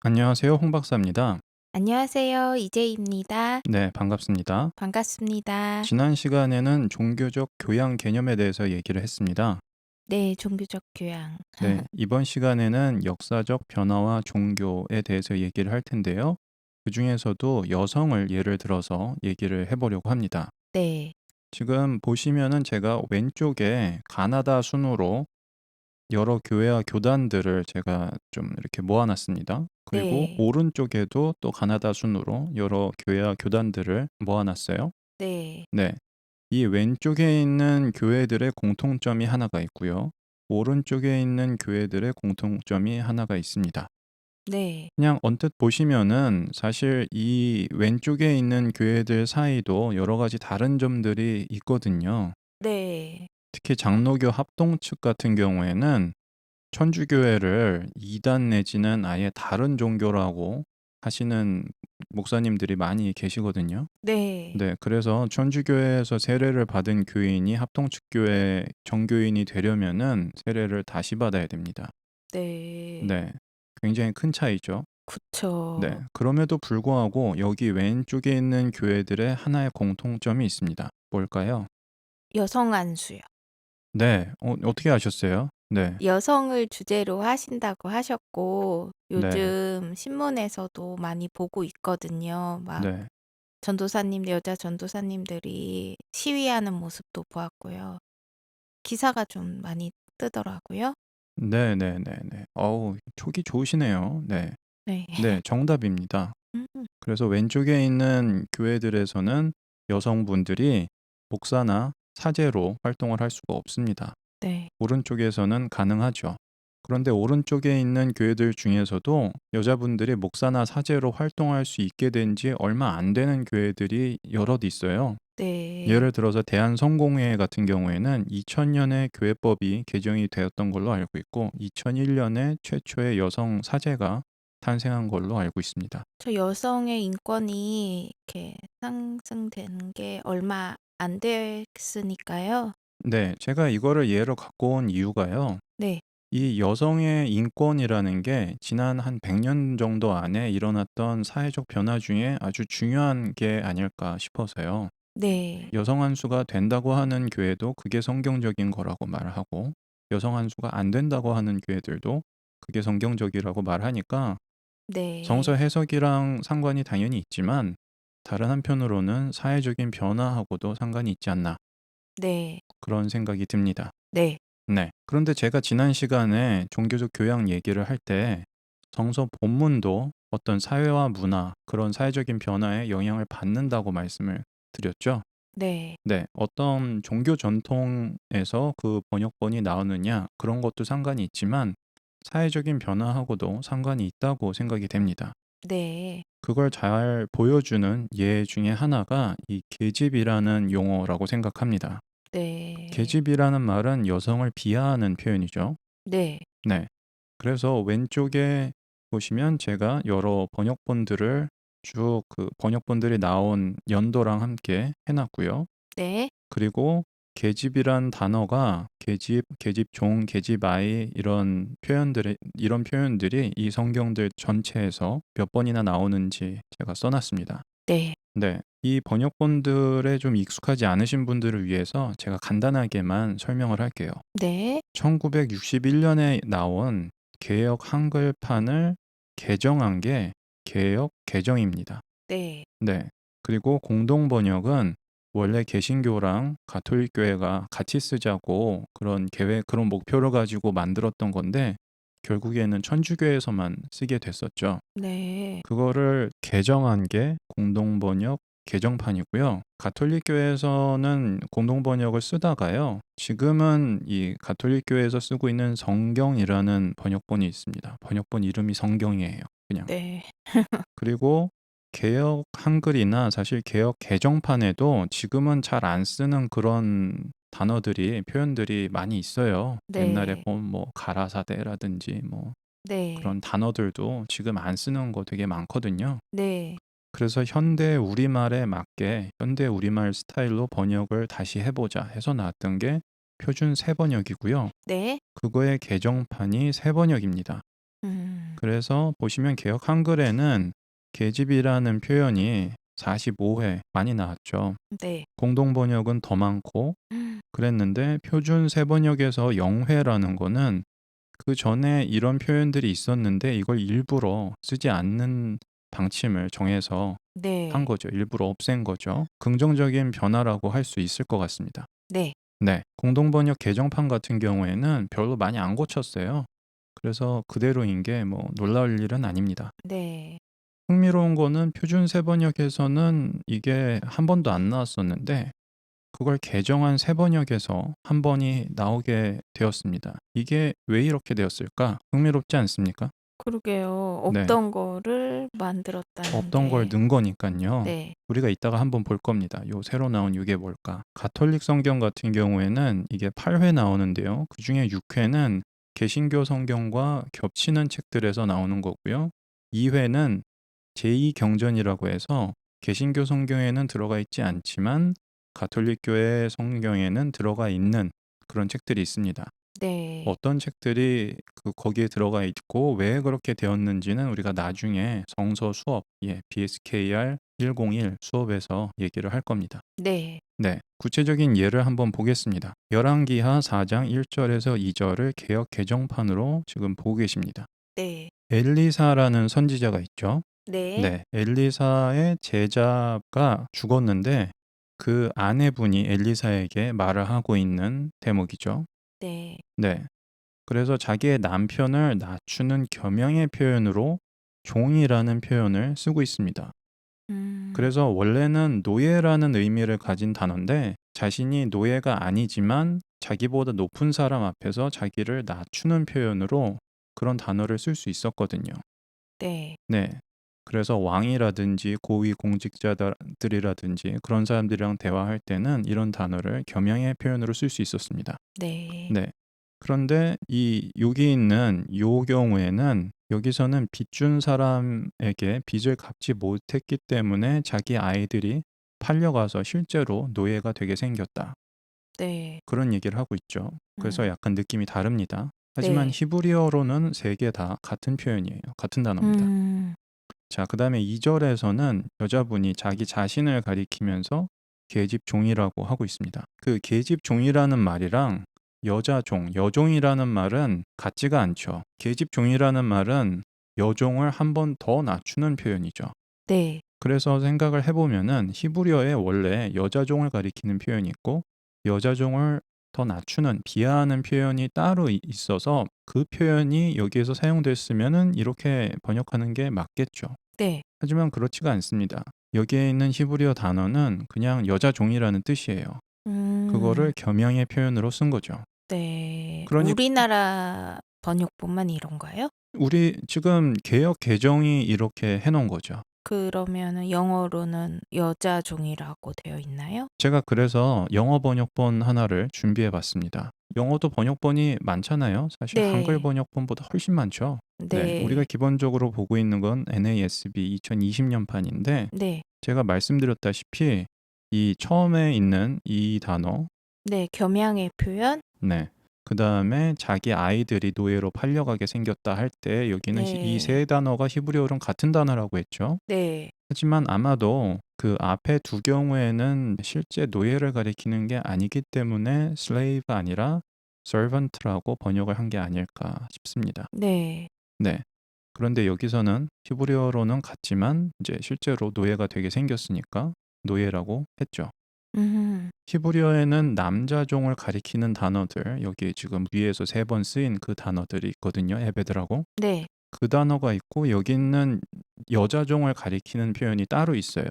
안녕하세요. 홍 박사입니다. 안녕하세요. 이재희입니다. 네, 반갑습니다. 반갑습니다. 지난 시간에는 종교적 교양 개념에 대해서 얘기를 했습니다. 네, 종교적 교양. 네, 이번 시간에는 역사적 변화와 종교에 대해서 얘기를 할 텐데요. 그중에서도 여성을 예를 들어서 얘기를 해보려고 합니다. 네. 지금 보시면은 제가 왼쪽에 가나다 순으로 여러 교회와 교단들을 제가 좀 이렇게 모아 놨습니다. 그리고 네. 오른쪽에도 또 가나다 순으로 여러 교회와 교단들을 모아 놨어요. 네. 네. 이 왼쪽에 있는 교회들의 공통점이 하나가 있고요. 오른쪽에 있는 교회들의 공통점이 하나가 있습니다. 네. 그냥 언뜻 보시면은 사실 이 왼쪽에 있는 교회들 사이도 여러 가지 다른 점들이 있거든요. 네. 특히 장로교 합동 측 같은 경우에는 천주교회를 이단 내지는 아예 다른 종교라고 하시는 목사님들이 많이 계시거든요. 네. 네. 그래서 천주교회에서 세례를 받은 교인이 합동측 교회 정교인이 되려면은 세례를 다시 받아야 됩니다. 네. 네. 굉장히 큰 차이죠. 네. 그쵸. 그럼에도 불구하고 여기 왼쪽에 있는 교회들의 하나의 공통점이 있습니다. 뭘까요? 여성 안수요. 네. 어떻게 아셨어요? 네. 여성을 주제로 하신다고 하셨고 네. 요즘 신문에서도 많이 보고 있거든요. 막 네. 여자 전도사님들이 시위하는 모습도 보았고요. 기사가 좀 많이 뜨더라고요. 네네네네. 어우 촉이 좋으시네요. 네. 네. 네. 정답입니다. 음. 그래서 왼쪽에 있는 교회들에서는 여성분들이 목사나 사제로 활동을 할 수가 없습니다. 네. 오른쪽에서는 가능하죠. 그런데 오른쪽에 있는 교회들 중에서도 여자분들이 목사나 사제로 활동할 수 있게 된 지 얼마 안 되는 교회들이 여럿 있어요. 네. 예를 들어서 대한성공회 같은 경우에는 2000년에 교회법이 개정이 되었던 걸로 알고 있고 2001년에 최초의 여성 사제가 탄생한 걸로 알고 있습니다. 저 여성의 인권이 이렇게 상승되는 게 얼마 안 됐으니까요. 네. 제가 이거를 예로 갖고 온 이유가요. 네. 이 여성의 인권이라는 게 지난 한 100년 정도 안에 일어났던 사회적 변화 중에 아주 중요한 게 아닐까 싶어서요. 네. 여성 한수가 된다고 하는 교회도 그게 성경적인 거라고 말하고 여성 한수가 안 된다고 하는 교회들도 그게 성경적이라고 말하니까 정서 네. 해석이랑 상관이 당연히 있지만 다른 한편으로는 사회적인 변화하고도 상관이 있지 않나 네. 그런 생각이 듭니다. 네. 네. 그런데 제가 지난 시간에 종교적 교양 얘기를 할 때 성서 본문도 어떤 사회와 문화, 그런 사회적인 변화에 영향을 받는다고 말씀을 드렸죠. 네. 네. 어떤 종교 전통에서 그 번역본이 나오느냐 그런 것도 상관이 있지만 사회적인 변화하고도 상관이 있다고 생각이 됩니다. 네. 그걸 잘 보여주는 예 중에 하나가 이 계집이라는 용어라고 생각합니다. 네. 계집이라는 말은 여성을 비하하는 표현이죠. 네. 네. 그래서 왼쪽에 보시면 제가 여러 번역본들을 쭉 그 번역본들이 나온 연도랑 함께 해 놨고요. 네. 그리고 계집이란 단어가 계집, 계집종, 계집아이 이런 표현들이 이 성경들 전체에서 몇 번이나 나오는지 제가 써 놨습니다. 네. 네. 이 번역본들에 좀 익숙하지 않으신 분들을 위해서 제가 간단하게만 설명을 할게요. 네. 1961년에 나온 개역 한글판을 개정한 게 개역 개정입니다. 네. 네. 그리고 공동 번역은 원래 개신교랑 가톨릭 교회가 같이 쓰자고 그런 목표를 가지고 만들었던 건데 결국에는 천주교에서만 쓰게 됐었죠. 네. 그거를 개정한 게 공동 번역 개정판이고요. 가톨릭 교회에서는 공동 번역을 쓰다가요. 지금은 이 가톨릭 교회에서 쓰고 있는 성경이라는 번역본이 있습니다. 번역본 이름이 성경이에요, 그냥. 네. 그리고 개역 한글이나 사실 개역 개정판에도 지금은 잘 안 쓰는 그런 단어들이 표현들이 많이 있어요. 옛날에 네. 보면 뭐 가라사대라든지 뭐 네. 그런 단어들도 지금 안 쓰는 거 되게 많거든요. 네. 그래서 현대 우리말에 맞게 현대 우리말 스타일로 번역을 다시 해 보자 해서 나왔던 게 표준 새 번역이고요. 네. 그거의 개정판이 새 번역입니다. 그래서 보시면 개역 한글에는 계집이라는 표현이 45회 많이 나왔죠. 네. 공동 번역은 더 많고 그랬는데 표준 세 번역에서 영회라는 거는 그 전에 이런 표현들이 있었는데 이걸 일부러 쓰지 않는 방침을 정해서 한 네. 거죠. 일부러 없앤 거죠. 긍정적인 변화라고 할 수 있을 것 같습니다. 네. 네. 공동 번역 개정판 같은 경우에는 별로 많이 안 고쳤어요. 그래서 그대로인 게 뭐 놀라울 일은 아닙니다. 네. 흥미로운 거는 표준 세 번역에서는 이게 한 번도 안 나왔었는데 그걸 개정한 새 번역에서 한 번이 나오게 되었습니다. 이게 왜 이렇게 되었을까? 흥미롭지 않습니까? 그러게요. 네. 없던 거를 만들었다는 없던 걸 게. 넣은 거니까요. 네. 우리가 이따가 한번 볼 겁니다. 요 새로 나온 이게 뭘까? 가톨릭 성경 같은 경우에는 이게 8회 나오는데요. 그중에 6회는 개신교 성경과 겹치는 책들에서 나오는 거고요. 2회는 제2경전이라고 해서 개신교 성경에는 들어가 있지 않지만 가톨릭 교회 성경에는 들어가 있는 그런 책들이 있습니다. 네. 어떤 책들이 거기에 들어가 있고 왜 그렇게 되었는지는 우리가 나중에 성서 수업, BSKR 101 수업에서 얘기를 할 겁니다. 네. 네, 구체적인 예를 한번 보겠습니다. 열왕기하 4장 1절에서 2절을 개역 개정판으로 지금 보고 계십니다. 네. 엘리사라는 선지자가 있죠. 네. 네, 엘리사의 제자가 죽었는데 그 아내분이 엘리사에게 말을 하고 있는 대목이죠. 네. 네, 그래서 자기의 남편을 낮추는 겸양의 표현으로 종이라는 표현을 쓰고 있습니다. 음. 그래서 원래는 노예라는 의미를 가진 단어인데 자신이 노예가 아니지만 자기보다 높은 사람 앞에서 자기를 낮추는 표현으로 그런 단어를 쓸 수 있었거든요. 네. 네. 그래서 왕이라든지 고위 공직자들이라든지 그런 사람들이랑 대화할 때는 이런 단어를 겸양의 표현으로 쓸 수 있었습니다. 네. 네. 그런데 여기 있는 요 경우에는 여기서는 빚 준 사람에게 빚을 갚지 못했기 때문에 자기 아이들이 팔려가서 실제로 노예가 되게 생겼다. 네. 그런 얘기를 하고 있죠. 그래서 음. 약간 느낌이 다릅니다. 하지만 네. 히브리어로는 세 개 다 같은 표현이에요. 같은 단어입니다. 음. 자, 그다음에 2절에서는 여자분이 자기 자신을 가리키면서 계집종이라고 하고 있습니다. 그 계집종이라는 말이랑 여자종, 여종이라는 말은 같지가 않죠. 계집종이라는 말은 여종을 한 번 더 낮추는 표현이죠. 네. 그래서 생각을 해보면은 히브리어에 원래 여자종을 가리키는 표현이 있고 여자종을 더 낮추는 비하하는 표현이 따로 있어서 그 표현이 여기에서 사용됐으면은 이렇게 번역하는 게 맞겠죠. 네. 하지만 그렇지가 않습니다. 여기에 있는 히브리어 단어는 그냥 여자종이라는 뜻이에요. 음. 그거를 겸양의 표현으로 쓴 거죠. 네. 그러니 우리나라 번역본만 이런가요? 우리 지금 개역 개정이 이렇게 해놓은 거죠. 그러면은 영어로는 여자종이라고 되어 있나요? 제가 그래서 영어 번역본 하나를 준비해 봤습니다. 영어도 번역본이 많잖아요. 사실 한글 네. 번역본보다 훨씬 많죠. 네, 우리가 네. 기본적으로 보고 있는 건 NASB 2020년판인데 네. 제가 말씀드렸다시피 이 처음에 있는 이 단어, 네. 겸양의 표현? 네, 그 다음에 자기 아이들이 노예로 팔려가게 생겼다 할 때 여기는 이 네. 세 단어가 히브리어랑 같은 단어라고 했죠. 네. 하지만 아마도 그 앞에 두 경우에는 실제 노예를 가리키는 게 아니기 때문에 slave가 아니라 servant라고 번역을 한 게 아닐까 싶습니다. 네. 네. 그런데 여기서는 히브리어로는 같지만 이제 실제로 노예가 되게 생겼으니까 노예라고 했죠. 음. 히브리어에는 남자종을 가리키는 단어들, 여기 지금 위에서 세 번 쓰인 그 단어들이 있거든요. 에베드라고. 네. 그 단어가 있고 여기는 여자종을 가리키는 표현이 따로 있어요.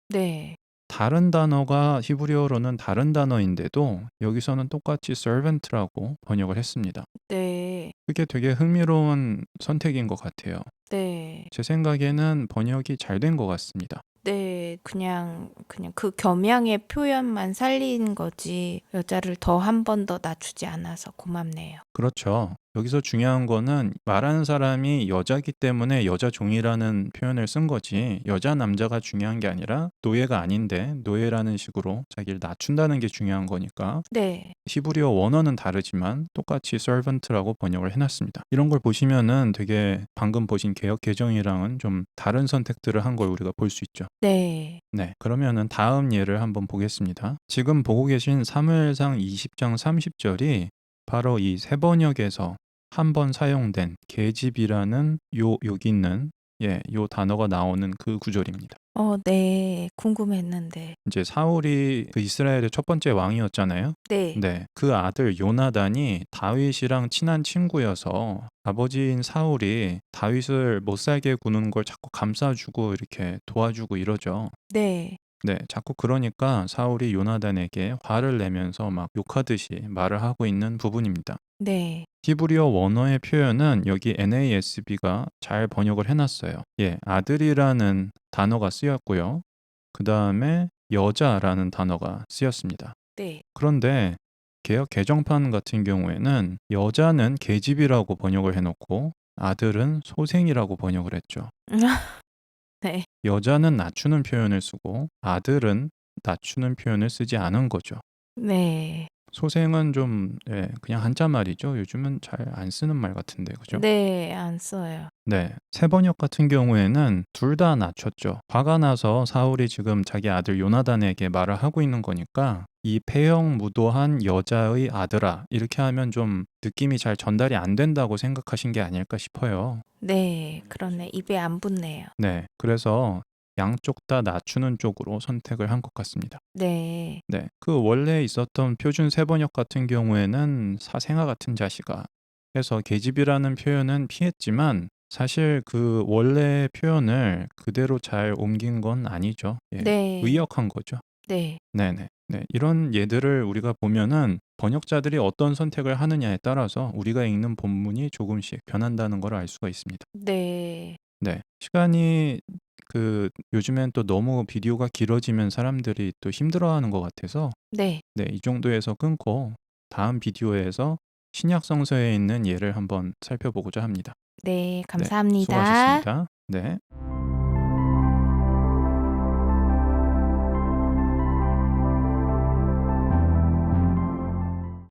네. 다른 단어가 히브리어로는 다른 단어인데도 여기서는 똑같이 servant라고 번역을 했습니다. 네. 그게 되게 흥미로운 선택인 것 같아요. 네. 제 생각에는 번역이 잘 된 것 같습니다. 네. 그냥 그 겸양의 표현만 살린 거지 여자를 더 한 번 더 낮추지 않아서 고맙네요. 그렇죠. 여기서 중요한 거는 말하는 사람이 여자기 때문에 여자 종이라는 표현을 쓴 거지 여자 남자가 중요한 게 아니라 노예가 아닌데 노예라는 식으로 자기를 낮춘다는 게 중요한 거니까 네. 히브리어 원어는 다르지만 똑같이 servant라고 번역을 해놨습니다. 이런 걸 보시면은 되게 방금 보신 개역 개정이랑은 좀 다른 선택들을 한 걸 우리가 볼 수 있죠. 네. 네, 그러면은 다음 예를 한번 보겠습니다. 지금 보고 계신 사무엘상 20장 30절이 바로 이 세 번역에서 한 번 사용된 계집이라는 여기 있는 요 단어가 나오는 그 구절입니다. 네. 궁금했는데. 이제 사울이 그 이스라엘의 첫 번째 왕이었잖아요. 네. 네, 그 아들 요나단이 다윗이랑 친한 친구여서 아버지인 사울이 다윗을 못 살게 구는 걸 자꾸 감싸주고 이렇게 도와주고 이러죠. 네. 네, 자꾸 그러니까 사울이 요나단에게 화를 내면서 막 욕하듯이 말을 하고 있는 부분입니다. 네. 히브리어 원어의 표현은 여기 NASB가 잘 번역을 해놨어요. 아들이라는 단어가 쓰였고요. 그 다음에 여자라는 단어가 쓰였습니다. 네. 그런데 개역 개정판 같은 경우에는 여자는 계집이라고 번역을 해놓고 아들은 소생이라고 번역을 했죠. 네. 여자는 낮추는 표현을 쓰고 아들은 낮추는 표현을 쓰지 않은 거죠. 네. 소생은 좀 그냥 한자 말이죠. 요즘은 잘 안 쓰는 말 같은데 그죠? 네. 안 써요. 네. 세번역 같은 경우에는 둘 다 낮췄죠. 화가 나서 사울이 지금 자기 아들 요나단에게 말을 하고 있는 거니까 이 폐영무도한 여자의 아들아 이렇게 하면 좀 느낌이 잘 전달이 안 된다고 생각하신 게 아닐까 싶어요. 네. 그렇네. 입에 안 붙네요. 네. 그래서 양쪽 다 낮추는 쪽으로 선택을 한 것 같습니다. 네. 네. 그 원래 있었던 표준 세번역 같은 경우에는 사생아 같은 자식아 해서 계집이라는 표현은 피했지만 사실 그 원래 표현을 그대로 잘 옮긴 건 아니죠. 네. 의역한 거죠. 네. 네네. 네. 이런 예들을 우리가 보면은 번역자들이 어떤 선택을 하느냐에 따라서 우리가 읽는 본문이 조금씩 변한다는 걸 알 수가 있습니다. 네. 네. 시간이 요즘엔 또 너무 비디오가 길어지면 사람들이 또 힘들어하는 것 같아서 네. 네, 이 정도에서 끊고 다음 비디오에서 신약 성서에 있는 예를 한번 살펴보고자 합니다. 네. 네, 감사합니다. 수고하셨습니다. 네.